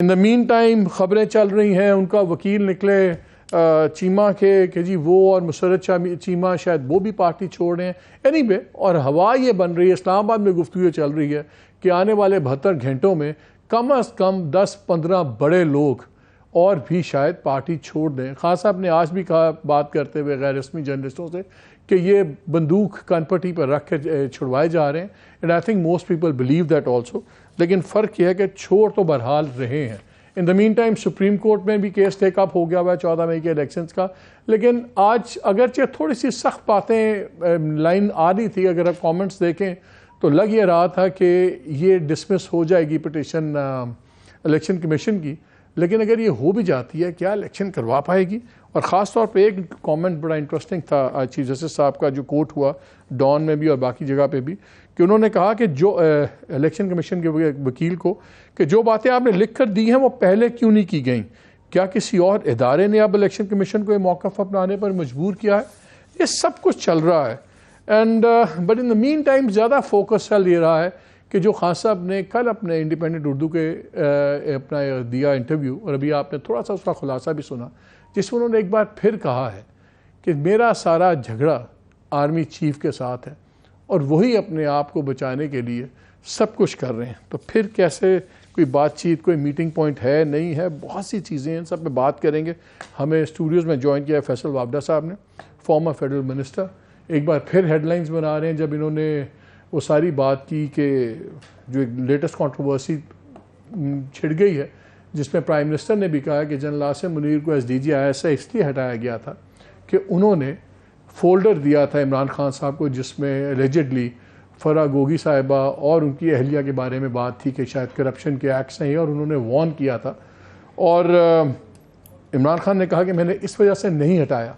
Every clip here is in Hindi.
इन द मीन टाइम ख़बरें चल रही हैं, उनका वकील निकले चीमा के कि जी वो और मुसर्रत चीमा शायद वो भी पार्टी छोड़ रहे हैं। एनीवे, और हवा ये बन रही है, इस्लामाबाद में गुफ्तगू चल रही है कि आने वाले 72 घंटों में कम अज़ कम 10-15 बड़े लोग और भी शायद पार्टी छोड़ दें। खान साहब ने आज भी कहा, बात करते हुए गैर रस्मी जर्नलिस्टों से, कि ये बंदूक कनपट्टी पर रख के छुड़वाए जा रहे हैं। And I think most people believe that also. लेकिन फ़र्क यह है कि छोड़ तो बहरहाल रहे हैं। In the mean time supreme court में भी केस टेकअप हो गया हुआ है 14 मई के इलेक्शंस का। लेकिन आज अगरचे थोड़ी सी सख्त बातें लाइन आ रही थी, अगर आप कमेंट्स देखें तो लग ये रहा था कि ये डिसमिस हो जाएगी पिटिशन इलेक्शन कमीशन की। लेकिन अगर ये हो भी जाती है, क्या इलेक्शन करवा पाएगी? और ख़ास तौर पे एक कमेंट बड़ा इंटरेस्टिंग था आज चीफ जस्टिस साहब का, जो कोट हुआ डॉन में भी और बाकी जगह पे भी, कि उन्होंने कहा कि जो इलेक्शन कमीशन के वकील को, कि जो बातें आपने लिख कर दी हैं वो पहले क्यों नहीं की गई? क्या किसी और इदारे ने अब इलेक्शन कमीशन को ये मौक़िफ़ अपनाने पर मजबूर किया है? ये सब कुछ चल रहा है। And but in the mean time ज़्यादा फोकस चल ये रहा है कि जो खान साहब ने कल अपने इंडिपेंडेंट उर्दू के अपना दिया इंटरव्यू, और अभी आपने थोड़ा सा उसका खुलासा भी सुना, जिसमें उन्होंने एक बार फिर कहा है कि मेरा सारा झगड़ा आर्मी चीफ के साथ है और वही अपने आप को बचाने के लिए सब कुछ कर रहे हैं। तो फिर कैसे कोई बातचीत, कोई मीटिंग पॉइंट है, नहीं है, बहुत सी चीज़ें हैं, सब पे बात करेंगे। हमें स्टूडियोज़ में ज्वाइन किया फैसल वाबडा साहब ने, फॉर्मर फेडरल मिनिस्टर। एक बार फिर हेडलाइंस बना रहे हैं जब इन्होंने वो सारी बात की कि जो एक लेटेस्ट कंट्रोवर्सी छिड़ गई है, जिसमें प्राइम मिनिस्टर ने भी कहा कि जनरल आसिम मुनीर को SDG ISI इसलिए हटाया गया था कि उन्होंने फ़ोल्डर दिया था इमरान खान साहब को, जिसमें एलिजिडली फ़रा गोगी साहिबा और उनकी अहलिया के बारे में बात थी कि शायद करप्शन के एक्ट्स हैं, और उन्होंने वार्न किया था। और इमरान खान ने कहा कि मैंने इस वजह से नहीं हटाया,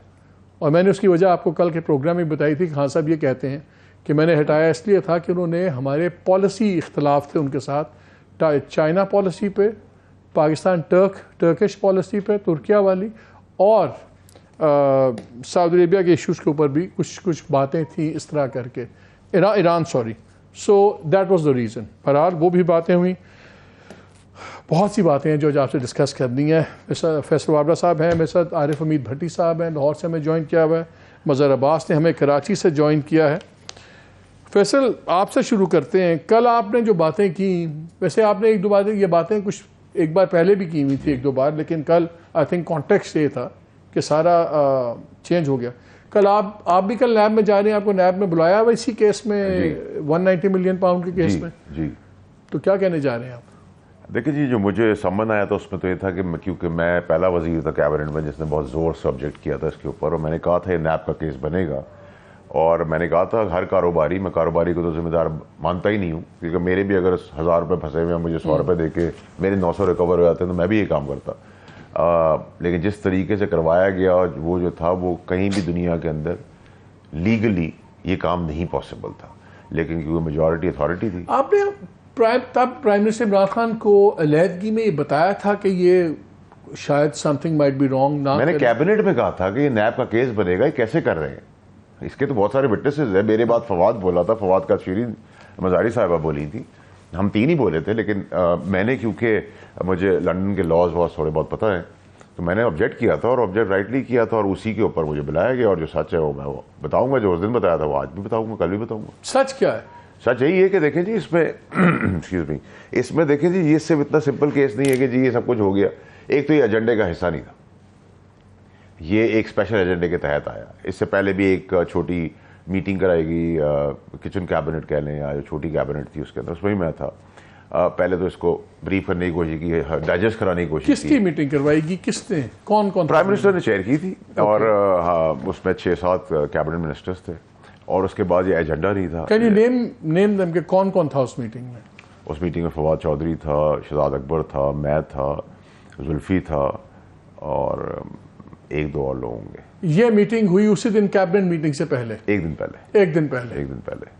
और मैंने उसकी वजह आपको कल के प्रोग्राम में बताई थी। खान साहब ये कहते हैं कि मैंने हटाया इसलिए था कि उन्होंने हमारे पॉलिसी इख्तलाफ थे उनके साथ, चाइना पॉलिसी पे, पाकिस्तान टर्किश पॉलिसी पे, तुर्किया वाली, और सऊदी अरेबिया के इश्यूज़ के ऊपर भी कुछ बातें थी इस तरह करके, Iran sorry. So that was the reason. बहरहाल वो भी बातें हुई, बहुत सी बातें हैं जो आपसे डिस्कस करनी है। फैसल वाबडा साहब हैं मेरे साथ, आरिफ हमीद भट्टी साहब हैं, लाहौर से हमें ज्वाइन किया हुआ है, मज़हर अब्बास ने हमें कराची से ज्वाइन किया है। फैसल, आपसे शुरू करते हैं। कल आपने जो बातें की, वैसे आपने एक दो बातें, ये बातें कुछ एक बार पहले भी की हुई थी एक दो बार, लेकिन कल आई थिंक कॉन्टेक्स्ट ये था कि सारा चेंज हो गया। कल आप भी कल नैब में जा रहे हैं, आपको नैब में बुलाया हुआ इसी केस में, 190 मिलियन पाउंड के केस में जी। तो क्या कहने जा रहे हैं आप? देखिए जी, जो मुझे समन आया था उसमें तो ये था कि क्योंकि मैं पहला वजीर था कैबिनेट में जिसने बहुत ज़ोर से ऑब्जेक्ट किया था इसके ऊपर, और मैंने कहा था ये नैब का केस बनेगा, और मैंने कहा था हर कारोबारी, मैं कारोबारी को तो जिम्मेदार मानता ही नहीं हूँ, क्योंकि मेरे भी अगर 1000 रुपये फंसे हुए हैं, मुझे 100 रुपये दे के मेरे 900 रिकवर हो जाते हैं, तो मैं भी ये काम करता। लेकिन जिस तरीके से करवाया गया वो जो था, वो कहीं भी दुनिया के अंदर लीगली ये काम नहीं पॉसिबल था, लेकिन क्योंकि मेजॉरिटी अथॉरिटी थी। आपने तब प्राइम मिनिस्टर इमरान खान को अलहदगी में ये बताया था कि ये शायद समथिंग माइट बी रॉन्ग ना? मैंने कैबिनेट में कहा था कि ये नैब का केस बनेगा, ये कैसे कर रहे हैं, इसके तो बहुत सारे विटनेसेस है। मेरे बाद फवाद बोला था, फवाद का शीरीन मजारी साहिबा बोली थी, हम तीन ही बोले थे, लेकिन मैंने, क्योंकि मुझे लंदन के लॉज वॉज थोड़े बहुत पता है, तो मैंने ऑब्जेक्ट किया था और ऑब्जेक्ट राइटली किया था, और उसी के ऊपर मुझे बुलाया गया, और जो सच है वो मैं वो बताऊंगा, जो उस दिन बताया था वो आज भी बताऊंगा, कल भी बताऊंगा। सच क्या है? सच यही है कि देखें जी, इसमें एक्सक्यूज मी, इसमें देखें जी, ये सिर्फ इतना सिंपल केस नहीं है कि जी ये सब कुछ हो गया। एक तो ये एजेंडे का हिस्सा नहीं था, ये एक स्पेशल एजेंडे के तहत आया। इससे पहले भी एक छोटी मीटिंग कराएगी, किचन कैबिनेट कह लें, या जो छोटी कैबिनेट थी उसके अंदर, उसमें ही मैं था। पहले तो इसको ब्रीफ करने की कोशिश की, डाइजेस्ट कराने की कोशिश की। किसकी मीटिंग करवाएगी, किसने, कौन कौन? प्राइम मिनिस्टर ने चेयर की थी, और हाँ, उसमें 6-7 कैबिनेट मिनिस्टर्स थे, और उसके बाद ये एजेंडा नहीं था। कैन यू नेम देम कि कौन कौन था उस मीटिंग में? उस मीटिंग में फवाद चौधरी था, शहजाद अकबर था, मैं था, जुल्फी था, और एक दो और लोग होंगे। ये मीटिंग हुई उसी दिन कैबिनेट मीटिंग से पहले? एक दिन पहले। एक दिन पहले।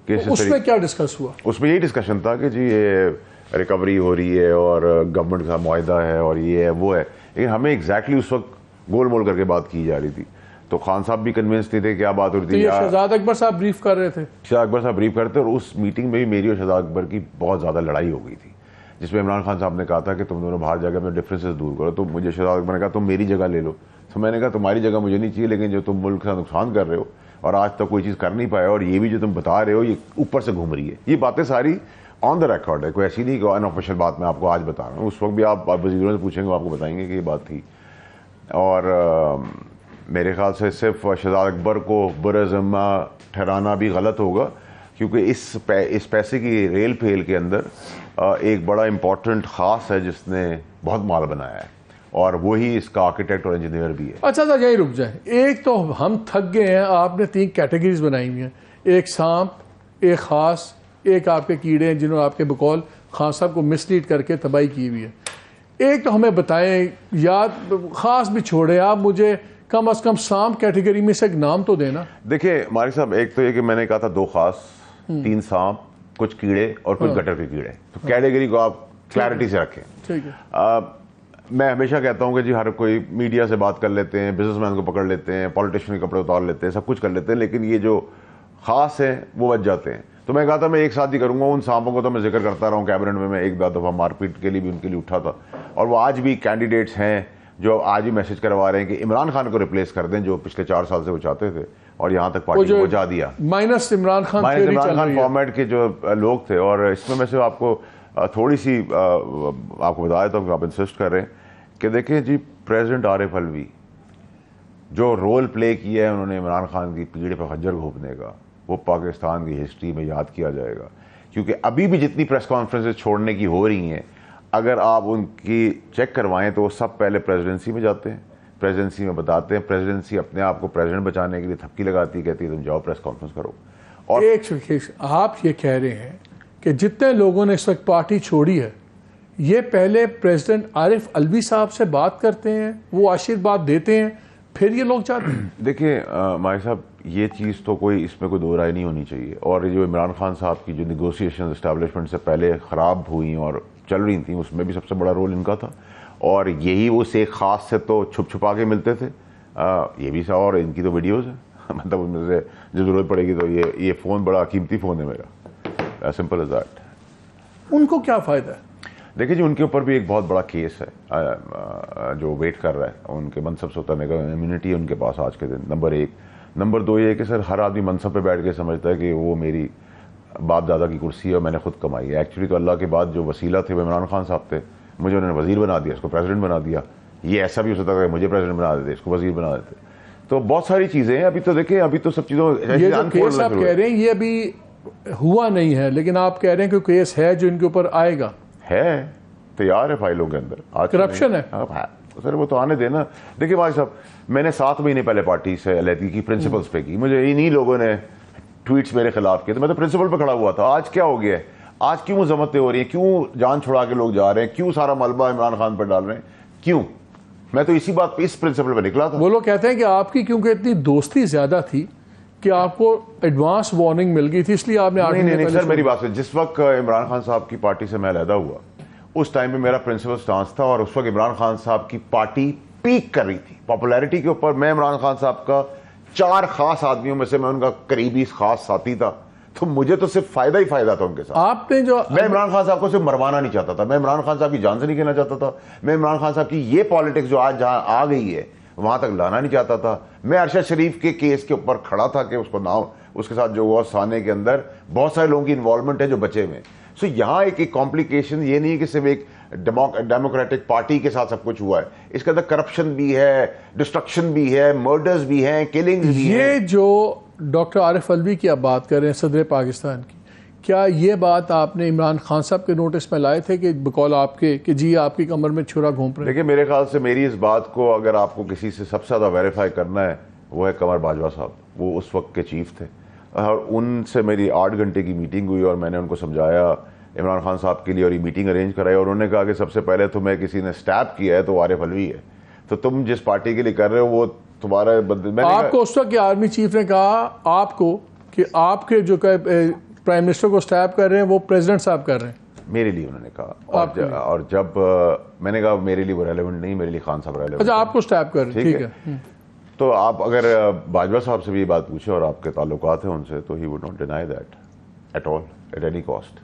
तो उसमें क्या डिस्कस हुआ? उसमें यही डिस्कशन था कि जी ये रिकवरी हो रही है और गवर्नमेंट का मुआहदा है और ये है वो है, लेकिन हमें एग्जैक्टली उस वक्त गोल मोल करके बात की जा रही थी। तो खान साहब भी कन्विंस नहीं थे क्या बात हो रही थी। तो शहजाद अकबर साहब ब्रीफ कर रहे थे? शहजाद अकबर साहब ब्रीफ करते, और उस मीटिंग में भी मेरी और शहजाद अकबर की बहुत ज़्यादा लड़ाई हो गई थी। जिसमें इमरान खान साहब ने कहा था कि तुम दोनों बाहर जाकर अपने डिफरेंसेस दूर करो। तो मुझे शहजाद अकबर ने कहा तुम मेरी जगह ले लो। तो मैंने कहा तुम्हारी जगह मुझे नहीं चाहिए, लेकिन जो तुम मुल्क का नुकसान कर रहे हो और आज तक कोई चीज़ कर नहीं पाया, और ये भी जो तुम बता रहे हो ये ऊपर से घूम रही है। ये बातें सारी ऑन द रिकॉर्ड है, कोई ऐसी नहीं कि अनऑफिशियल बात मैं आपको आज बता रहा हूँ। उस वक्त भी आप वज़ीरों से पूछेंगे आपको बताएंगे कि ये बात थी। और मेरे ख्याल से सिर्फ शहजाद अकबर को बुरा-ज़िम्मा ठहराना भी गलत होगा, क्योंकि इस पैसे की रेल फेल के अंदर एक बड़ा इम्पोर्टेंट ख़ास है जिसने बहुत माल बनाया है, और वही इसका आर्किटेक्ट और इंजीनियर भी है। अच्छा तो यही रुक जाए। एक तो हम थक गए हैं, आपने 3 कैटेगरीज बनाई हुई हैं, एक सांप, एक ख़ास, एक आपके कीड़े हैं जिन्होंने आपके बकौल खान साहब को मिसलीड करके तबाही की हुई है। एक तो हमें बताएं, या ख़ास भी छोड़े, आप मुझे कम अज़ कम सांप कैटेगरी में से एक नाम तो देना। देखिए मालिक साहब, एक तो ये कि मैंने कहा था 2 ख़ास, 3 सांप, कुछ कीड़े और कुछ गटर के कीड़े। तो कैटेगरी को आप क्लैरिटी से रखें। ठीक है। मैं हमेशा कहता हूं कि जी हर कोई मीडिया से बात कर लेते हैं, बिजनेसमैन को पकड़ लेते हैं, पॉलिटिशियन के कपड़े उतार लेते हैं, सब कुछ कर लेते हैं, लेकिन ये जो खास है वो बच जाते हैं। तो मैं कहा था मैं एक साथ ही करूंगा। उन सांपों को तो मैं जिक्र करता रहा हूँ कैबिनेट में, मैं एक दफ़ा मारपीट के लिए भी उनके लिए उठा था, और वो आज भी कैंडिडेट्स हैं जो आज भी मैसेज करवा रहे हैं कि इमरान खान को रिप्लेस कर दें, जो पिछले 4 साल से वो चाहते थे, और यहाँ तक पार्टी को पहुंचा दिया। माइनस इमरान खान फॉर्मेट के जो लोग थे। और इसमें मैं सिर्फ आपको थोड़ी सी आपको बताया था, आप इंसिस्ट कर रहे हैं कि देखें जी, प्रेसिडेंट आरिफ अलवी जो रोल प्ले किया है उन्होंने इमरान खान की पीठ पर खंजर घोंपने का, वो पाकिस्तान की हिस्ट्री में याद किया जाएगा। क्योंकि अभी भी जितनी प्रेस कॉन्फ्रेंसेस छोड़ने की हो रही हैं, अगर आप उनकी चेक करवाएं तो वो सब पहले प्रेसिडेंसी में जाते हैं, प्रेसिडेंसी में बताते हैं, प्रेसिडेंसी अपने आप को प्रेसिडेंट बचाने के लिए थपकी लगाती है, कहती है तुम जाओ प्रेस कॉन्फ्रेंस करो। और आप ये कह रहे हैं कि जितने लोगों ने इस वक्त पार्टी छोड़ी है, ये पहले प्रेसिडेंट आरिफ अलवी साहब से बात करते हैं, वो आशीर्वाद देते हैं, फिर ये लोग चाहते हैं। देखिए माई साहब, ये चीज़ तो कोई इसमें कोई दो राय नहीं होनी चाहिए। और जो इमरान खान साहब की जो निगोशिएशन इस्टेब्लिशमेंट से पहले ख़राब हुई और चल रही थी, उसमें भी सबसे बड़ा रोल इनका था। और यही उस एक ख़ास से तो छुप छुपा के मिलते थे, ये भी सा। और इनकी तो वीडियोज़ है मतलब उनमें से जो ज़रूरत पड़ेगी तो ये फ़ोन बड़ा कीमती फ़ोन है मेरा, सिंपल एज दैट। उनको क्या फ़ायदा है? देखिए जी, उनके ऊपर भी एक बहुत बड़ा केस है जो वेट कर रहा है उनके मनसब से उतरने का। इम्यूनिटी है उनके पास आज के दिन, नंबर 1। नंबर 2 ये है कि सर हर आदमी मनसब पे बैठ के समझता है कि वो मेरी बाप दादा की कुर्सी है और मैंने खुद कमाई है। एक्चुअली तो अल्लाह के बाद जो वसीला थे वो इमरान खान साहब थे। मुझे उन्होंने वज़ीर बना दिया, इसको प्रेसिडेंट बना दिया। ये ऐसा भी हो सकता है कि मुझे प्रेसिडेंट बना देते, इसको वज़ीर बना देते। तो बहुत सारी चीज़ें हैं। अभी तो देखें, अभी तो सब चीज़ों ये जो केस आप कह रहे हैं ये अभी हुआ नहीं है, लेकिन आप कह रहे हैं कि केस है जो इनके ऊपर आएगा, है तैयार है फाइलों के अंदर। आज करप्शन है सर, वो तो आने देना। देखिए भाई साहब, मैंने 7 महीने पहले पार्टी से अलहदगी की प्रिंसिपल्स पे की। मुझे इन्हीं लोगों ने ट्वीट्स मेरे खिलाफ किए, तो मैं तो प्रिंसिपल पे खड़ा हुआ था। आज क्या हो गया है? आज क्यों मजम्मतें हो रही हैं? क्यों जान छुड़ा के लोग जा रहे हैं? क्यों सारा मलबा इमरान खान पर डाल रहे हैं? क्यों? मैं तो इसी बात पे, इस प्रिंसिपल पे निकला था। वो लोग कहते हैं कि आपकी क्योंकि इतनी दोस्ती ज्यादा थी कि आपको एडवांस वार्निंग मिल गई थी, इसलिए आपने नहीं सर, मेरी बात है। जिस वक्त इमरान खान साहब की पार्टी से मैं अलहदा हुआ, उस टाइम पे मेरा प्रिंसिपल स्टांस था, और उस वक्त इमरान खान साहब की पार्टी पीक कर रही थी पॉपुलैरिटी के ऊपर। मैं इमरान खान साहब का 4 खास आदमियों में से मैं उनका करीबी खास साथी था, तो मुझे तो सिर्फ फायदा ही फायदा था उनके साथ। आपने जो मैं इमरान खान साहब को सिर्फ मरवाना नहीं चाहता था, मैं इमरान खान साहब की जान से नहीं कहना चाहता था। मैं इमरान खान साहब की ये पॉलिटिक्स जो आज जहां आ गई है वहां तक लाना नहीं चाहता था। मैं अरशद शरीफ के केस के ऊपर खड़ा था कि उसको ना, उसके साथ जो हुआ थाने के अंदर बहुत सारे लोगों की इन्वॉल्वमेंट है जो बचे हुए। सो यहाँ एक कॉम्प्लिकेशन ये नहीं है कि सिर्फ एक डेमोक्रेटिक पार्टी के साथ सब कुछ हुआ है, इसके अंदर करप्शन भी है, डिस्ट्रक्शन भी है, मर्डर्स भी हैं, किलिंग्स भी हैं। ये जो डॉक्टर आरिफ अलवी की आप बात कर रहे हैं, सदर पाकिस्तान की, क्या ये बात आपने इमरान खान साहब के नोटिस में लाए थे कि बकौल आपके कि जी आपकी कमर में छुरा घूम रहे? देखिए मेरे ख्याल से मेरी इस बात को अगर आपको किसी से सबसे ज़्यादा वेरीफाई करना है वो है कमर बाजवा साहब। वो उस वक्त के चीफ थे, और उनसे मेरी 8 घंटे की मीटिंग हुई, और मैंने उनको समझाया इमरान खान साहब के लिए, और ये मीटिंग अरेंज कराई। और उन्होंने कहा कि सबसे पहले तुम्हें किसी ने स्टैप किया है तो आरिफ अलवी है, तो तुम जिस पार्टी के लिए कर रहे हो वो तुम्हारा आपको उस वक्त आर्मी चीफ ने कहा आपको कि आपके जो प्राइम मिनिस्टर को स्टैप कर रहे हैं वो प्रेसिडेंट साहब कर रहे हैं? मेरे लिए उन्होंने कहा, और जब मैंने कहा मेरे लिए वो रेलेवेंट नहीं, मेरे लिए खान साहब रेलेवेंट। अच्छा, आपको स्टैप कर रहे हैं, ठीक है। तो आप अगर बाजवा साहब से भी ये बात पूछे और आपके ताल्लुकात हैं उनसे, तो he would not deny that at all at any cost.